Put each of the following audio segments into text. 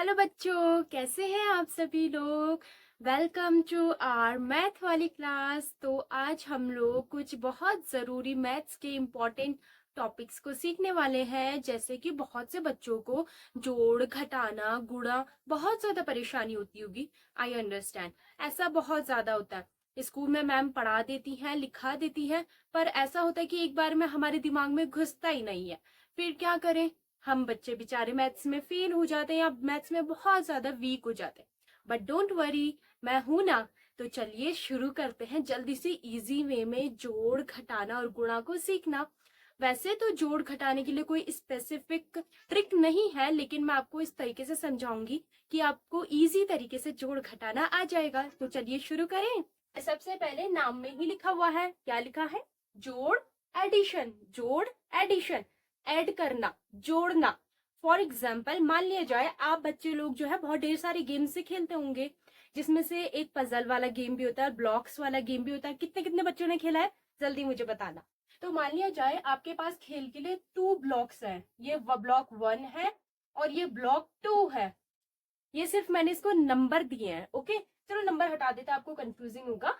Hello बच्चों, कैसे हैं आप सभी लोग। वेलकम टू आवर मैथ वाली क्लास। तो आज हम लोग कुछ बहुत ज़रूरी मैथ्स के इम्पोर्टेंट टॉपिक्स को सीखने वाले हैं। जैसे कि बहुत से बच्चों को जोड़ घटाना गुणा बहुत ज़्यादा परेशानी होती होगी। आई अंडरस्टैंड, ऐसा बहुत ज़्यादा होता है। स्कूल में मैम पढ़ा देती हैं, लिखा देती हैं, पर ऐसा होता है कि एक बार में हमारे दिमाग में घुसता ही नहीं है। फिर क्या करें, हम बच्चे बेचारे मैथ्स में फेल हो जाते हैं या मैथ्स में बहुत ज्यादा वीक हो जाते हैं। बट डोंट वरी, मैं हूं ना। तो चलिए शुरू करते हैं जल्दी से इजी वे में जोड़ घटाना और गुणा को सीखना। वैसे तो जोड़ घटाने के लिए कोई स्पेसिफिक ट्रिक नहीं है, लेकिन मैं आपको इस तरीके से समझाऊंगी कि आपको इजी तरीके से जोड़ घटाना आ जाएगा। तो चलिए शुरू करें। सबसे पहले नाम में ही लिखा हुआ है, क्या लिखा है? जोड़ एडिशन। जोड़ एडिशन, ऐड करना, जोड़ना। फॉर एग्जाम्पल मान लिया जाए आप बच्चे लोग जो है बहुत ढेर सारे गेम्स से खेलते होंगे, जिसमें से एक पजल वाला गेम भी होता है, ब्लॉक्स वाला गेम भी होता है। कितने कितने बच्चों ने खेला है, जल्दी मुझे बताना। तो मान लिया जाए आपके पास खेल के लिए 2 ब्लॉक्स हैं। ये ब्लॉक 1 है और ये ब्लॉक 2 है। ये सिर्फ मैंने इसको नंबर दिए हैं। ओके, चलो नंबर हटा देते, आपको कंफ्यूजिंग होगा।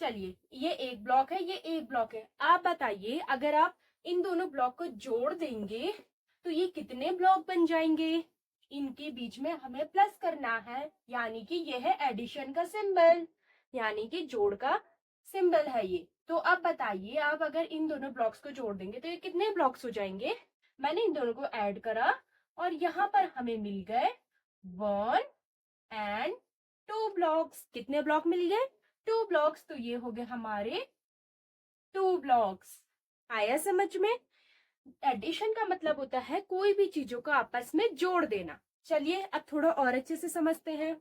चलिए, ये एक ब्लॉक है, ये एक ब्लॉक है। आप बताइए, अगर आप इन दोनों ब्लॉक को जोड़ देंगे तो ये कितने ब्लॉक बन जाएंगे? इनके बीच में हमें प्लस करना है, यानी कि ये है एडिशन का सिंबल, यानी कि जोड़ का सिंबल है ये। तो अब बताइए, आप अगर इन दोनों ब्लॉक्स को जोड़ देंगे तो ये कितने ब्लॉक्स हो जाएंगे? मैंने इन दोनों को ऐड करा और यहाँ पर हमें मिल गए 1 और 2 ब्लॉक्स। कितने ब्लॉक मिल गए? 2 ब्लॉक्स। तो ये हो गए हमारे 2 ब्लॉक्स। आया समझ में? एडिशन का मतलब होता है कोई भी चीजों को आपस में जोड़ देना। चलिए अब थोड़ा और अच्छे से समझते हैं।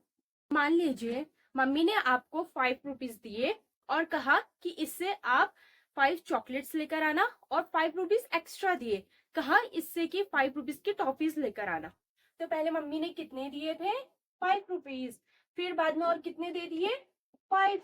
मान लीजिए मम्मी ने आपको 5 रुपीज दिए और कहा कि इससे आप 5 चॉकलेट्स लेकर आना, और 5 रुपीज एक्स्ट्रा दिए, कहा इससे कि 5 रुपीज की टॉफीज लेकर आना। तो पहले मम्मी ने कितने दिए थे? 5 रुपीज। फिर बाद में और कितने दे दिए? 5।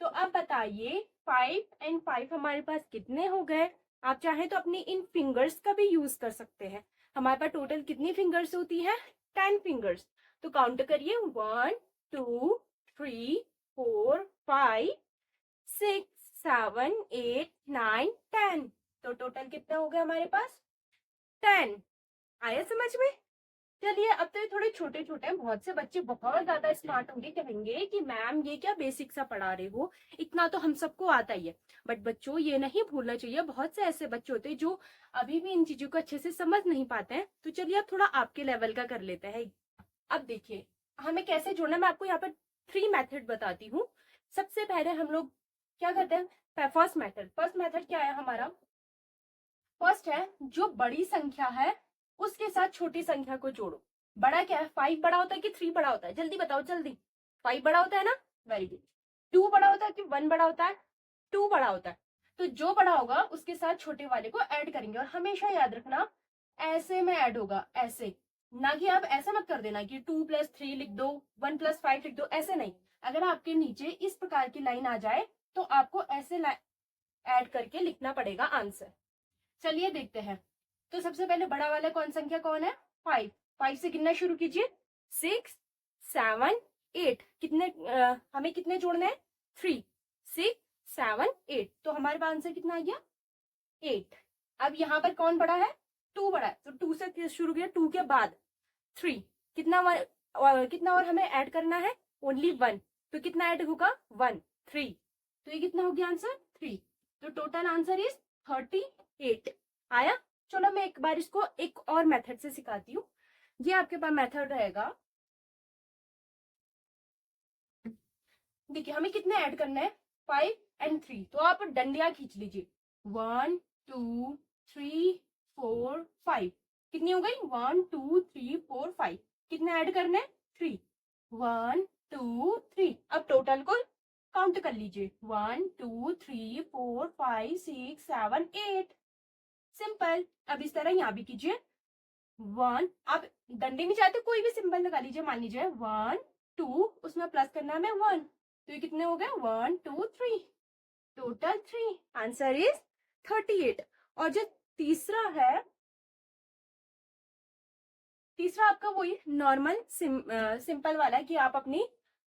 तो अब बताइए 5 और 5 हमारे पास कितने हो गए? आप चाहे तो अपनी इन फिंगर्स का भी यूज कर सकते हैं। हमारे पास टोटल कितनी फिंगर्स होती है? 10 फिंगर्स। तो काउंट करिए, 1 2 3 4 5 6 7 8 9 10। तो टोटल कितना हो गया हमारे पास? 10। आया समझ में? चलिए अब तो ये थोड़े छोटे छोटे हैं। बहुत से बच्चे बहुत ज्यादा स्मार्ट होंगे, कहेंगे कि मैम ये क्या बेसिक सा पढ़ा रहे हो, इतना तो हम सबको आता ही है। बट बच्चों ये नहीं भूलना चाहिए, बहुत से ऐसे बच्चे होते हैं जो अभी भी इन चीजों को अच्छे से समझ नहीं पाते हैं। तो चलिए अब थोड़ा आपके लेवल का कर लेते हैं। अब देखिए हमें कैसे जोड़ना, मैं आपको यहाँ पर 3 मेथड बताती हूँ। सबसे पहले हम लोग क्या करते हैं? फर्स्ट मेथड क्या है हमारा? फर्स्ट है, जो बड़ी संख्या है उसके साथ छोटी संख्या को जोड़ो। बड़ा क्या है? 5 बड़ा होता है कि 3 बड़ा होता है? जल्दी बताओ जल्दी। 5 बड़ा होता है ना? Very good. 2 बड़ा होता है कि 1 बड़ा होता है? 2 बड़ा होता है। तो जो बड़ा होगा उसके साथ छोटे वाले को ऐड करेंगे, और हमेशा याद रखना ऐसे में ऐड होगा, ऐसे। ना कि आप ऐसा मत कर देना कि 2+3 लिख दो, 1+5 लिख दो, ऐसे नहीं। अगर आपके नीचे इस प्रकार की लाइन आ जाए तो आपको ऐसे ऐड करके लिखना पड़ेगा आंसर। चलिए देखते हैं। तो सबसे पहले बड़ा वाला कौन संख्या कौन है? 5। 5 से गिनना शुरू कीजिए। 6 7 8। कितने हमें कितने जोड़ने हैं? 3 6 7 8। तो हमारे पास आंसर कितना आ गया? 8। अब यहाँ पर कौन बड़ा है? 2 बड़ा है, तो 2 से शुरू किया, 2 के बाद 3। कितना और हमें ऐड करना है? ओनली 1। तो कितना ऐड होगा? 1 3। तो ये कितना हो गया आंसर? 3। तो टोटल आंसर इज 38। आया? चलो मैं एक बार इसको एक और मेथड से सिखाती हूँ। ये आपके पास मेथड रहेगा। देखिए हमें कितने ऐड करना है? 5 और 3। तो आप डंडिया खींच लीजिए। 1 2 3 4 5। कितनी हो गई? 1 2 3 4 5। कितने ऐड करने हैं? 3। 1 2 3। अब टोटल को काउंट कर लीजिए। 1 2 3 4 5 6 7 8। सिंपल। अब इस तरह यहाँ भी कीजिए। 1, आप डंडे में चाहते कोई भी सिंबल लगा लीजिए। मान लीजिए 1 2, उसमें प्लस करना है हमें 1। तो ये कितने हो गए? 1 2 3। टोटल 3। Answer is 38। और जो तीसरा है, तीसरा आपका वही नॉर्मल सिंपल वाला कि आप अपनी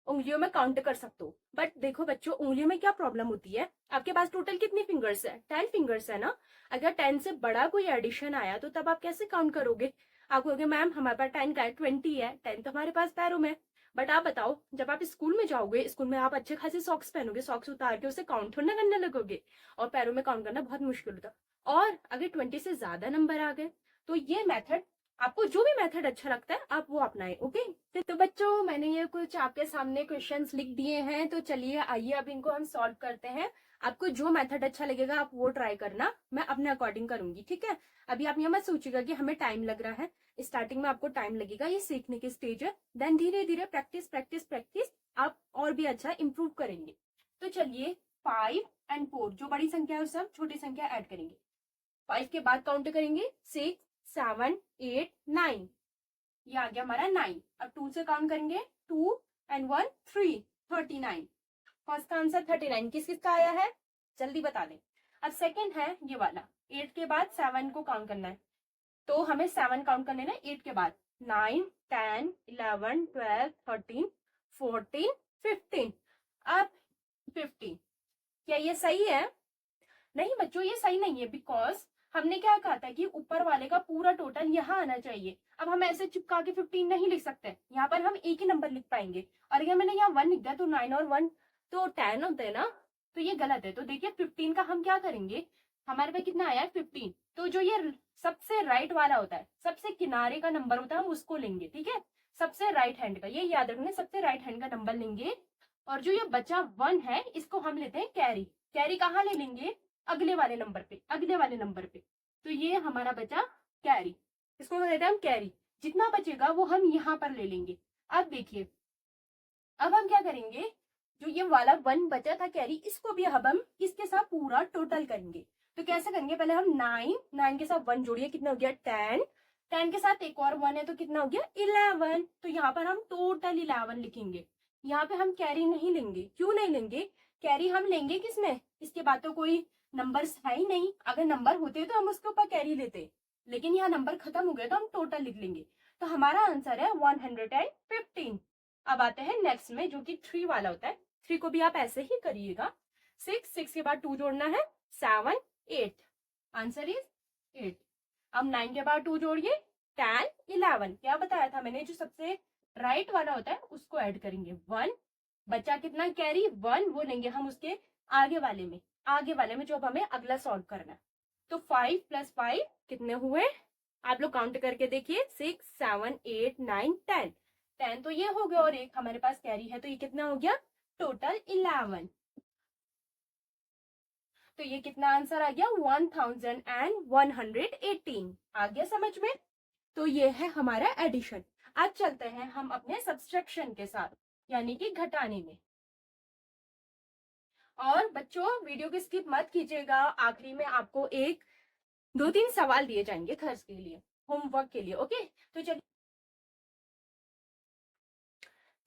उंगलियों में काउंट कर सकते हो। बट देखो बच्चों, उंगलियों में क्या प्रॉब्लम होती है, आपके पास टोटल कितनी फिंगर्स है, 10 फिंगर्स है ना। अगर 10 से बड़ा कोई एडिशन आया तो तब आप कैसे काउंट करोगे। आप कहोगे मैम हमारे पास 10 का है, 20 है, 10 तो हमारे पास पैरों में। बट आप बताओ, जब आप स्कूल में जाओगे, स्कूल में आप अच्छे खासे सॉक्स पहनोगे, सॉक्स उतार के उसे काउंट थोड़ा करने लगोगे, और पैरों में काउंट करना बहुत मुश्किल होता। और अगर 20 से ज्यादा नंबर आ गए तो ये मेथड, आपको जो भी मेथड अच्छा लगता है आप वो अपनाएं। ओके, तो बच्चों मैंने ये कुछ आपके सामने क्वेश्चंस लिख दिए हैं, तो चलिए आइए अब इनको हम सॉल्व करते हैं। आपको जो मेथड अच्छा लगेगा आप वो ट्राई करना, मैं अपने अकॉर्डिंग करूंगी, ठीक है। अभी आप ये मत सोचिएगा कि हमें टाइम लग रहा है, स्टार्टिंग में आपको टाइम लगेगा, ये सीखने की स्टेज है। देन धीरे धीरे प्रैक्टिस प्रैक्टिस प्रैक्टिस आप और भी अच्छा इंप्रूव करेंगे। तो चलिए 5 और 4 जो बड़ी संख्या है उस सब छोटी संख्या ऐड करेंगे। 5 के बाद काउंट करेंगे 6, 7, 8, 9, ये आ गया हमारा 9। अब 2 से काउंट करेंगे 2 and 1 3, 39। फर्स्ट का आंसर 39 किस किस का आया है जल्दी बता दें। अब सेकंड है ये वाला, 8 के बाद 7 को काउंट करना है, तो हमें 7 काउंट करने ना 8 के बाद, 9, 10, 11, 12, 13, 14, 15। अब 15, क्या ये सही है? नहीं बच्चों ये सही नहीं है, बिकॉज हमने क्या कहा था कि ऊपर वाले का पूरा टोटल यहाँ आना चाहिए। अब हम ऐसे चिपका के 15 नहीं लिख सकते, यहाँ पर हम एक ही नंबर लिख पाएंगे। और अगर मैंने यहाँ 1 लिख दिया तो 9 और 1 तो 10 होते हैं ना, तो ये गलत है। तो देखिए 15 का हम क्या करेंगे, हमारे पे कितना आया है 15, तो जो ये सबसे राइट वाला होता है, सबसे किनारे का नंबर होता है, हम उसको लेंगे, ठीक है। सबसे राइट हैंड का, ये याद रखना, सबसे राइट हैंड का नंबर लेंगे। और जो ये बचा 1 है इसको हम लेते हैं कैरी। कैरी कहाँ ले लेंगे, अगले वाले नंबर पे, अगले वाले नंबर पे। तो ये हमारा बचा कैरी, इसको कहते हैं हम कैरी। जितना बचेगा वो हम यहाँ पर ले लेंगे। अब देखिए, अब हम क्या करेंगे, जो ये वाला 1 बचा था कैरी, इसको भी अब हम इसके साथ पूरा टोटल करेंगे। तो कैसे करेंगे, पहले हम 9 के साथ 1 जोड़िए, कितना हो गया 10, 10 के साथ एक और 1 है तो कितना हो गया 11। तो यहाँ पर हम टोटल 11 लिखेंगे। यहाँ पे हम कैरी नहीं लेंगे, क्यों नहीं लेंगे, कैरी हम लेंगे किसमें, इसके बाद तो कोई नंबर्स है ही नहीं। अगर नंबर होते तो हम उसके ऊपर कैरी लेते, लेकिन यहाँ नंबर खत्म हो गया तो हम टोटल लिख लेंगे। तो हमारा आंसर है 115। अब आते हैं नेक्स्ट में, जो कि 3 वाला होता है। 3 को भी आप ऐसे ही करिएगा, 6 के बाद 2 जोड़ना है, 7, 8, आंसर इज 8। अब 9 के बाद 2 जोड़िए, 10, 11। क्या बताया था मैंने, जो सबसे राइट वाला होता है उसको ऐड करेंगे। 1 बचा कितना कैरी 1, वो लेंगे हम उसके आगे वाले में, आगे वाले में जो अब हमें अगला सॉल्व करना है। तो 5 + 5 कितने हुए, आप लोग काउंट करके देखिए, 6, 7, 8, 9, 10। 10 तो ये हो गया और एक हमारे पास कैरी है, तो ये कितना हो गया टोटल 11। तो ये कितना आंसर आ गया 1118। आ गया समझ में। तो ये है हमारा एडिशन। आज चलते हैं हम अपने सब्सट्रैक्शन के साथ, यानी कि घटाने में। और बच्चों वीडियो की स्किप मत कीजिएगा, आखिरी में आपको 1-2-3 सवाल दिए जाएंगे खर्च के लिए, होमवर्क के लिए। ओके,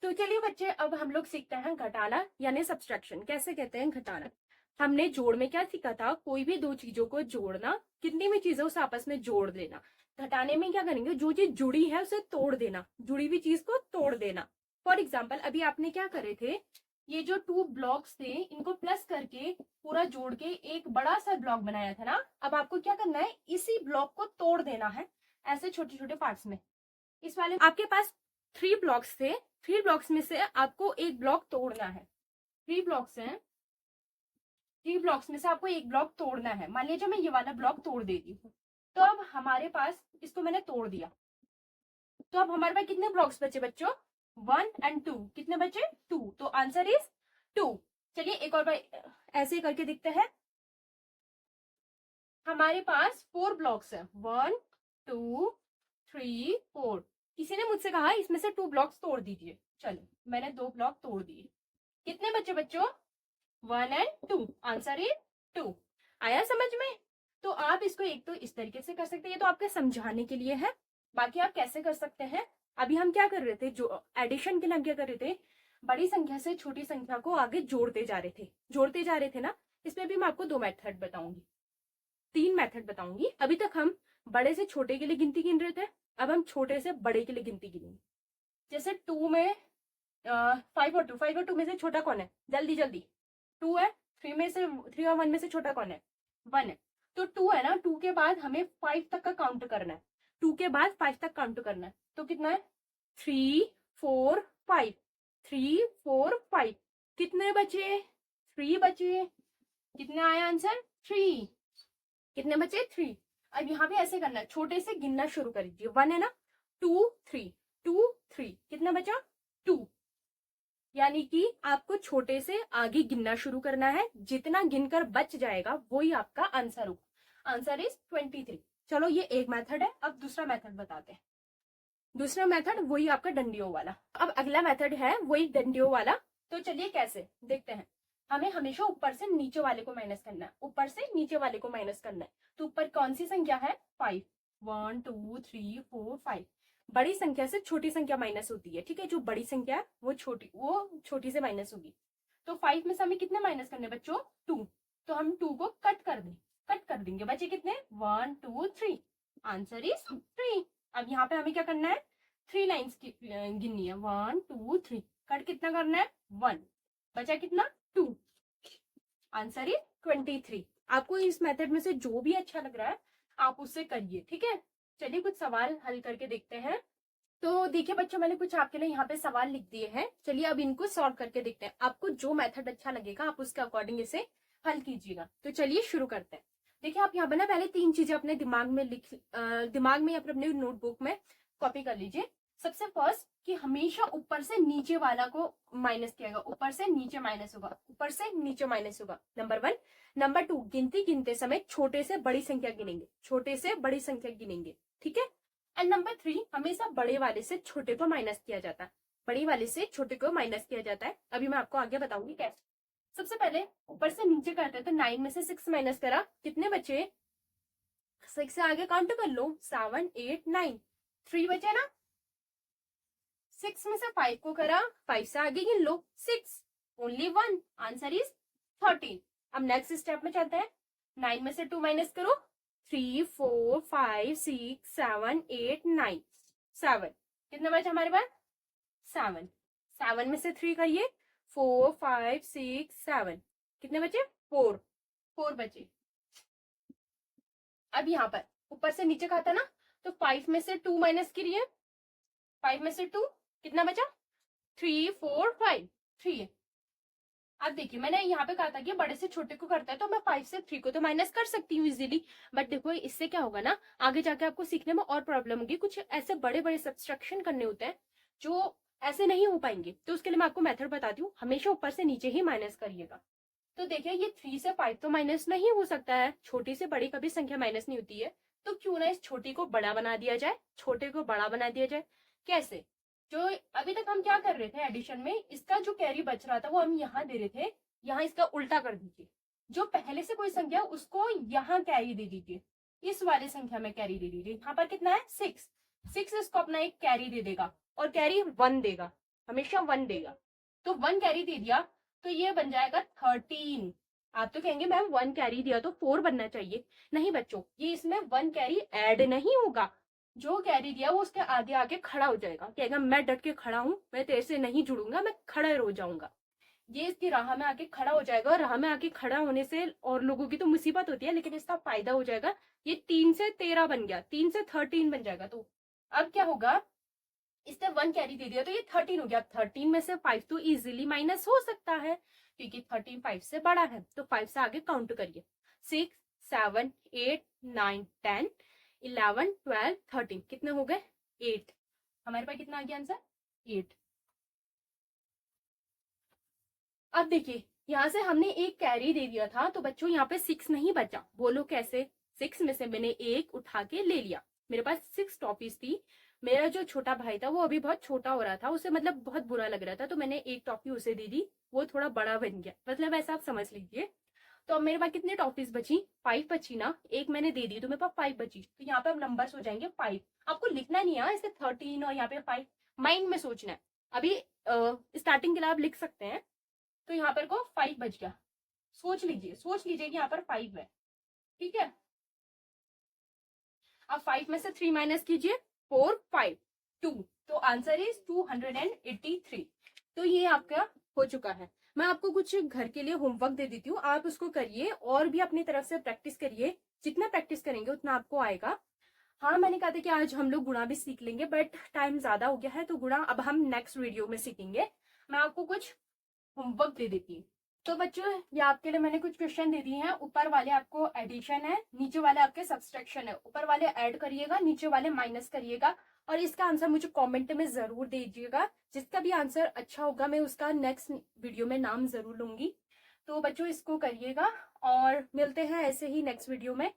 तो चलिए बच्चे, अब हम लोग सीखते हैं घटाना यानी सब्सट्रैक्शन। कैसे कहते हैं घटाना। हमने जोड़ में क्या सीखा था, कोई भी दो चीजों को जोड़ना, कितनी भी चीजें उसे आपस में जोड़ देना। घटाने में क्या करेंगे, जो चीज जुड़ी है उसे तोड़ देना, जुड़ी हुई चीज को तोड़ देना। फॉर एग्जाम्पल अभी आपने क्या करे थे, ये जो 2 ब्लॉक्स थे इनको प्लस करके पूरा जोड़ के एक बड़ा सा ब्लॉक बनाया था ना। अब आपको क्या करना है, इसी ब्लॉक को तोड़ देना है ऐसे छोटे छोटे पार्ट्स में। इस वाले आपके पास 3 ब्लॉक्स थे, 3 ब्लॉक्स में से आपको एक ब्लॉक तोड़ना है। 3 ब्लॉक्स हैं, 3 ब्लॉक्स में से आपको एक ब्लॉक तोड़ना है। मान लीजिए मैं ये वाला ब्लॉक तोड़ देती हूँ, तो अब हमारे पास, इसको मैंने तोड़ दिया, तो अब हमारे पास कितने ब्लॉक्स बचे बच्चों, 1 और 2। कितने बचे 2, तो आंसर इज 2। चलिए एक और बार ऐसे ही करके दिखते हैं। हमारे पास 4 ब्लॉक्स है, 1, 2, 3, 4। किसी ने मुझसे कहा इसमें से 2 ब्लॉक्स तोड़ दीजिए, चलो मैंने 2 ब्लॉक तोड़ दिए। कितने बचे बच्चों, 1 और 2, आंसर इज 2। आया समझ में। तो आप इसको एक तो इस तरीके से कर सकते हैं, ये तो आपके समझाने के लिए है। बाकी आप कैसे कर सकते हैं, अभी हम क्या कर रहे थे, जो एडिशन के लिए हम क्या कर रहे थे, बड़ी संख्या से छोटी संख्या को आगे जोड़ते जा रहे थे ना। इसमें भी मैं आपको 2 मेथड बताऊंगी, 3 मेथड बताऊंगी। अभी तक हम बड़े से छोटे के लिए गिनती गिन रहे थे, अब हम छोटे से बड़े के लिए गिनती गिनेंगे। जैसे 2 में 5 और 2 में से छोटा कौन है, जल्दी जल्दी। 2 है। 3 और 1 में से छोटा कौन है, 1 है। तो 2 है ना, 2 के बाद हमें 5 तक का काउंट करना है। 2 के बाद 5 तक काउंट करना है, तो कितना है 3 4 5। 3 4 5 कितने बचे, 3 बचे। कितने आया आंसर, 3। कितने बचे, 3। अब यहाँ पे ऐसे करना है, छोटे से गिनना शुरू कर दीजिए। 1 है ना, 2 3 2 3 कितना बचा, 2। यानी कि आपको छोटे से आगे गिनना शुरू करना है, जितना गिनकर बच जाएगा वही आपका आंसर होगा। Answer is 23। चलो ये एक मेथड है। अब दूसरा मेथड बताते हैं। दूसरा मेथड वही आपका डंडियों वाला। अब अगला मेथड है वही डंडियों वाला। तो चलिए कैसे देखते हैं। हमें हमेशा ऊपर से नीचे वाले को माइनस करना है, ऊपर से नीचे वाले को माइनस करना है। तो ऊपर कौन सी संख्या है, 5। 1 2 3 4 5। बड़ी संख्या से छोटी संख्या माइनस होती है, ठीक है। जो बड़ी संख्या है वो छोटी से माइनस होगी। तो 5 में से हमें कितने माइनस करने बच्चों, 2। तो हम 2 को कट कर देंगे, बचे कितने, 1 2 3। Answer is 3। अब यहाँ पे हमें क्या करना है, 3 लाइन्स गिननी है, 1 2 3। कट कितना करना है, 1। बचा कितना, 2। Answer is 23। आपको इस मेथड में से जो भी अच्छा लग रहा है आप उससे करिए, ठीक है। चलिए कुछ सवाल हल करके देखते हैं। तो देखिए बच्चों, मैंने कुछ आपके लिए यहाँ पे सवाल लिख दिए हैं। चलिए अब इनको सॉल्व करके देखते हैं। आपको जो मेथड अच्छा लगेगा आप उसके अकॉर्डिंग इसे हल कीजिएगा। तो चलिए शुरू करते हैं। देखिए आप यहाँ पे ना पहले 3 चीजें अपने दिमाग में या फिर अपने नोटबुक में कॉपी कर लीजिए। सबसे फर्स्ट कि हमेशा ऊपर से नीचे वाला को माइनस किया जाएगा, ऊपर से नीचे माइनस होगा, ऊपर से नीचे माइनस होगा, नंबर 1। नंबर 2, गिनती गिनते समय छोटे से बड़ी संख्या गिनेंगे, छोटे से बड़ी संख्या गिनेंगे, ठीक है। एंड नंबर 3, हमेशा बड़े वाले से छोटे को माइनस किया जाता है, बड़े वाले से छोटे को माइनस किया जाता है। अभी मैं आपको आगे बताऊंगी कैसे। सबसे पहले ऊपर से नीचे करते हैं, तो 9 में से 6 माइनस करा, कितने बचे, 6 से आगे काउंट कर लो, 7 8 9। 3 बचे ना, 6 में से 5 को करा, 5 से आगे गिन लो, 6 ओनली 1। Answer is 13। अब नेक्स्ट स्टेप में चलते हैं। 9 में से 2 माइनस करो, 3 4 5 6 7 8 9। 7 कितने बचे हमारे पास, 7। 7 में से 3 करिए, 4 5 6 7। कितने बचे, 4। 4 बचे। अब यहाँ पर ऊपर से नीचे कहा था ना, तो 5 में से 2 माइनस करिए, 5 में से 2 कितना बचा, 3 4 5, 3। अब देखिए मैंने यहाँ पे कहा था कि बड़े से छोटे को करता है, तो मैं 5 से 3 को तो माइनस कर सकती हूँ इजीली। बट देखो इससे क्या होगा ना, आगे जाके आपको सीखने में और प्रॉब्लम होगी। कुछ ऐसे बड़े बड़े सब्सट्रैक्शन करने होते हैं जो ऐसे नहीं हो पाएंगे। तो उसके लिए मैं आपको मेथड बताती हूँ, हमेशा ऊपर से नीचे ही माइनस करिएगा। तो देखिए ये 3 से 5 तो माइनस नहीं हो सकता है, छोटी से बड़ी कभी संख्या माइनस नहीं होती है। तो क्यों ना इस छोटी को बड़ा बना दिया जाए, छोटे को बड़ा बना दिया जाए। कैसे, जो अभी तक हम क्या कर रहे थे एडिशन में, इसका जो कैरी बच रहा था वो हम यहाँ दे रहे थे, यहाँ इसका उल्टा कर दीजिए। जो पहले से कोई संख्या उसको यहाँ कैरी दे दीजिए, इस वाले संख्या में कैरी दे दीजिए। यहाँ पर कितना है, 6। 6 इसको अपना एक कैरी दे देगा, और कैरी 1 देगा, हमेशा 1 देगा। तो 1 कैरी दे दिया, तो ये बन जाएगा 13। आप तो कहेंगे मैम 1 कैरी दिया तो 4 बनना चाहिए। नहीं बच्चों, ये इसमें 1 कैरी ऐड नहीं होगा। जो कैरी दिया वो उसके आगे आगे खड़ा हो जाएगा, कहेगा मैं डट के खड़ा हूं, मैं तेरे से नहीं जुड़ूंगा, मैं खड़ा हो जाऊंगा। ये इसकी राह में आके खड़ा हो जाएगा, और राह में आके खड़ा होने से और लोगों की तो मुसीबत होती है, लेकिन इसका फायदा हो जाएगा। ये 3 से 13 बन गया, 3 से 13 बन जाएगा। तो अब क्या होगा, इसने 1 कैरी दे दिया तो ये 13 हो गया। 13 में से 5 तो इजीली माइनस हो सकता है, क्योंकि 13 5 से बड़ा है। तो 5 से आगे काउंट करिए, 6 7 8 9 10 11 12 13। कितने हो गए, 8। हमारे पास कितना आ गया आंसर, 8। अब देखिए यहाँ से हमने एक कैरी दे दिया था, तो बच्चों यहाँ पे 6 नहीं बचा। बोलो कैसे, 6 में से मैंने एक उठा के ले लिया। मेरे पास 6 टॉफीज थी। मेरा जो छोटा भाई था वो अभी बहुत छोटा हो रहा था, उसे मतलब बहुत बुरा लग रहा था, तो मैंने एक टॉफी उसे दे दी, वो थोड़ा बड़ा बन गया, मतलब ऐसा आप समझ लीजिए। तो अब मेरे पास कितनी टॉफीज बची, 5 बची ना, एक मैंने दे दी तो मेरे पास 5 बची। तो यहाँ पे अब नंबर्स हो जाएंगे 5। आपको लिखना नहीं है इसे 13 और यहाँ पे 5, माइंड में सोचना है। अभी स्टार्टिंग के लिए आप लिख सकते हैं। तो यहाँ पर को 5 बच गया। सोच लीजिए कि यहाँ पर 5 है, ठीक है। अब 5 में से 3 माइनस कीजिए, 4 5 2, तो आंसर इज 283। तो ये आपका हो चुका है। मैं आपको कुछ घर के लिए होमवर्क दे देती हूँ, आप उसको करिए और भी अपनी तरफ से प्रैक्टिस करिए। जितना प्रैक्टिस करेंगे उतना आपको आएगा। हाँ, मैंने कहा था कि आज हम लोग गुणा भी सीख लेंगे, बट टाइम ज्यादा हो गया है, तो गुणा अब हम नेक्स्ट वीडियो में सीखेंगे। मैं आपको कुछ होमवर्क दे देती हूँ। तो बच्चों, ये आपके लिए मैंने कुछ क्वेश्चन दे दिए हैं। ऊपर वाले आपको एडिशन है, नीचे वाले आपके सब्सट्रैक्शन है। ऊपर वाले ऐड करिएगा, नीचे वाले माइनस करिएगा, और इसका आंसर मुझे कमेंट में जरूर दीजिएगा। जिसका भी आंसर अच्छा होगा मैं उसका नेक्स्ट वीडियो में नाम जरूर लूंगी। तो बच्चों, इसको करिएगा और मिलते हैं ऐसे ही नेक्स्ट वीडियो में।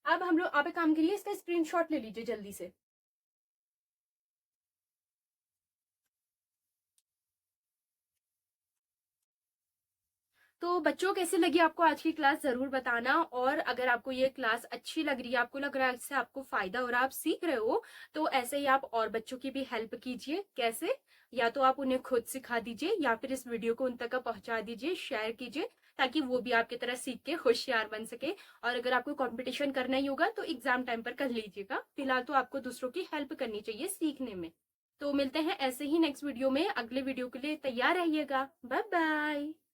अब हम लोग, आप एक काम करिए, इसका स्क्रीनशॉट ले लीजिए जल्दी से। तो बच्चों, कैसे लगी आपको आज की क्लास जरूर बताना। और अगर आपको ये क्लास अच्छी लग रही है, आपको लग रहा है इससे आपको फायदा हो रहा है, आप सीख रहे हो, तो ऐसे ही आप और बच्चों की भी हेल्प कीजिए। कैसे? या तो आप उन्हें खुद सिखा दीजिए, या फिर इस वीडियो को उन तक पहुंचा दीजिए, शेयर कीजिए, ताकि वो भी आपकी तरह सीख के होशियार बन सके। और अगर आपको कंपटीशन करना ही होगा तो एग्जाम टाइम पर कर लीजिएगा। फिलहाल तो आपको दूसरों की हेल्प करनी चाहिए सीखने में। तो मिलते हैं ऐसे ही नेक्स्ट वीडियो में। अगले वीडियो के लिए तैयार रहिएगा। Bye bye.